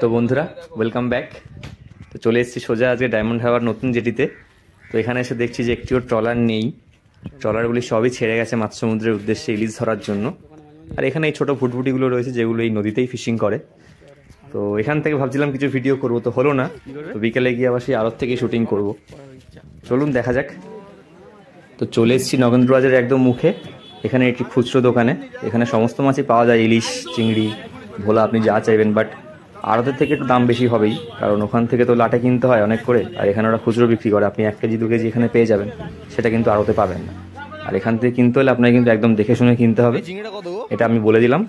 তো বন্ধুরা welcome back. তো চলে এসেছি সোজা আজকে ডায়মন্ড হারবার নতুন জেটিতে। তো এখানে এসে দেখছি যে একটিও ট্রলার নেই, ট্রলারগুলি সবই ছেড়ে গেছে মাছ সমুদ্রের উদ্দেশ্যে ইলিশ ধরার জন্য। আর এখানে এই ছোটো ফুটফুটিগুলো রয়েছে যেগুলো এই নদীতেই ফিশিং করে। তো এখান থেকে ভাবছিলাম কিছু ভিডিও করবো, তো হলো না। তো বিকেলে গিয়ে আবার সেই আড়ত থেকে শুটিং করব। চলুন দেখা যাক। তো চলে এসেছি নগেন্দ্র বাজারের একদম মুখে। এখানে একটি খুচরো দোকানে, এখানে সমস্ত মাছই পাওয়া যায়, ইলিশ, চিংড়ি, ভোলা, আপনি যা চাইবেন। বাট আড়তের থেকে একটু দাম বেশি হবেই, কারণ ওখান থেকে তো লাটে কিনতে হয় অনেক করে, আর এখানে ওরা খুচরো বিক্রি করে। আপনি 1 কেজি 2 কেজি এখানে পেয়ে যাবেন, সেটা কিন্তু আড়তে পাবেন না। আর এখান থেকে কিনতে হলে আপনাকে কিন্তু একদম দেখে শুনে কিনতে হবে, এটা আমি বলে দিলাম।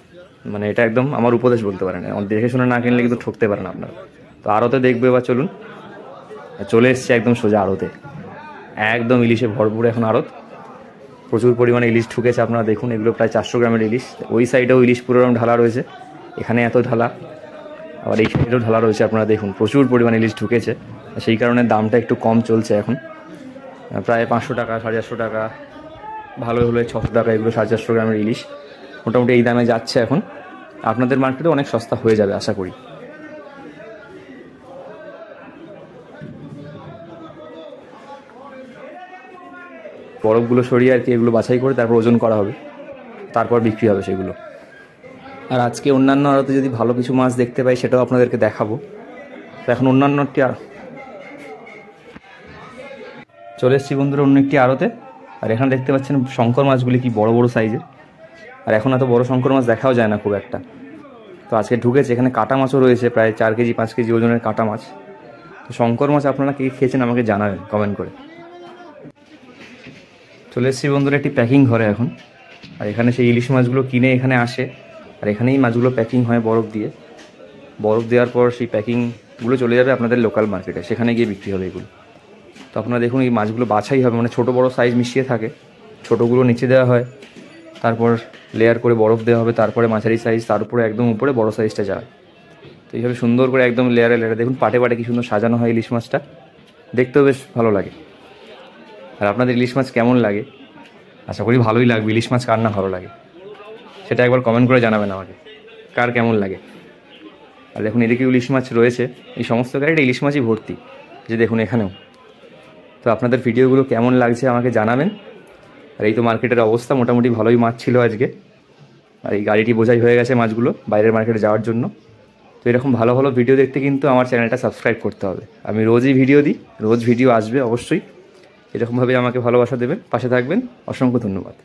মানে এটা একদম আমার উপদেশ বলতে পারেন, দেখে শুনে না কিনলে কিন্তু ঠকতে পারেন আপনারা। তো আড়তে দেখবে, বা চলুন। চলে এসছে একদম সোজা আড়তে, একদম ইলিশে ভরপুর এখন আড়ত। প্রচুর পরিমাণে ইলিশ ঢুকেছে, আপনারা দেখুন। এগুলো প্রায় 400 গ্রামের ইলিশ। ওই সাইডেও ইলিশ পুরো ঢালা রয়েছে, এখানে এত ঢালা, আবার এই সাইডেও ঢালা রয়েছে। আপনারা দেখুন প্রচুর পরিমাণে ইলিশ ঢুকেছে, সেই কারণে দামটা একটু কম চলছে এখন। প্রায় 500 টাকা, 450 টাকা, ভালো হলে 600 টাকা। এগুলো 450 গ্রামের ইলিশ মোটামুটি এই দামে যাচ্ছে এখন। আপনাদের মার্কেটে অনেক সস্তা হয়ে যাবে আশা করি। বরফগুলো সরিয়ে আর কি এগুলো বাছাই করে তারপর ওজন করা হবে, তারপর বিক্রি হবে সেগুলো। আর আজকে অন্যান্য আড়তে যদি ভালো কিছু মাছ দেখতে পাই সেটাও আপনাদেরকে দেখাবো। তো এখন অন্যান্যটি আর চলে এসেছি বন্ধুরা অন্য একটি আড়তে। আর এখানে দেখতে পাচ্ছেন শঙ্কর মাছগুলি কি বড় বড় সাইজের। আর এখন এত বড় শঙ্কর মাছ দেখাও যায় না খুব একটা। তো আজকে ঢুকেছে এখানে কাটা মাছও রয়েছে, প্রায় 4 কেজি 5 কেজি ওজনের কাটা মাছ। তো শঙ্কর মাছ আপনারা কে খেয়েছেন আমাকে জানাবেন কমেন্ট করে। চলে এসেছি বন্ধুরা একটি প্যাকিং ঘরে এখন। আর এখানে সেই ইলিশ মাছগুলো কিনে এখানে আসে, আর এখানেই মাছগুলো প্যাকিং হয় বরফ দিয়ে। বরফ দেওয়ার পর সেই প্যাকিংগুলো চলে যাবে আপনাদের লোকাল মার্কেটে, সেখানে গিয়ে বিক্রি হবে এগুলো। তো আপনারা দেখুন এই মাছগুলো বাছাই হবে, মানে ছোটো বড় সাইজ মিশিয়ে থাকে। ছোটোগুলো নিচে দেওয়া হয়, তারপর লেয়ার করে বরফ দেওয়া হবে, তারপরে মাঝারি সাইজ, তার উপরে একদম উপরে বড় সাইজটা যায়। তো এইভাবে সুন্দর করে একদম লেয়ারে লেয়ারে দেখুন পাটে পাটে কি সুন্দর সাজানো হয় ইলিশ মাছটা, দেখতেও বেশ ভালো লাগে। আর আপনাদের ইলিশ মাছ কেমন লাগে? আশা করি ভালোই লাগবে। ইলিশ মাছ কার না ভালো লাগে সেটা একবার কমেন্ট করে জানাবেন আমাকে, কার কেমন লাগে। আর দেখুন এদিকে ইলিশ মাছ রয়েছে, এই সমস্ত গাড়িটা ইলিশ মাছই ভর্তি, যে দেখুন এখানেও। তো আপনাদের ভিডিওগুলো কেমন লাগছে আমাকে জানাবেন। আর এই তো মার্কেটের অবস্থা, মোটামুটি ভালোই মাছ ছিল আজকে। আর এই গাড়িটি বোঝাই হয়ে গেছে মাছগুলো বাইরের মার্কেটে যাওয়ার জন্য। তো এরকম ভালো ভালো ভিডিও দেখতে কিন্তু আমার চ্যানেলটা সাবস্ক্রাইব করতে হবে। আমি রোজই ভিডিও দিই, রোজ ভিডিও আসবে অবশ্যই। এরকমভাবে আমাকে ভালোবাসা দেবেন, পাশে থাকবেন। অসংখ্য ধন্যবাদ।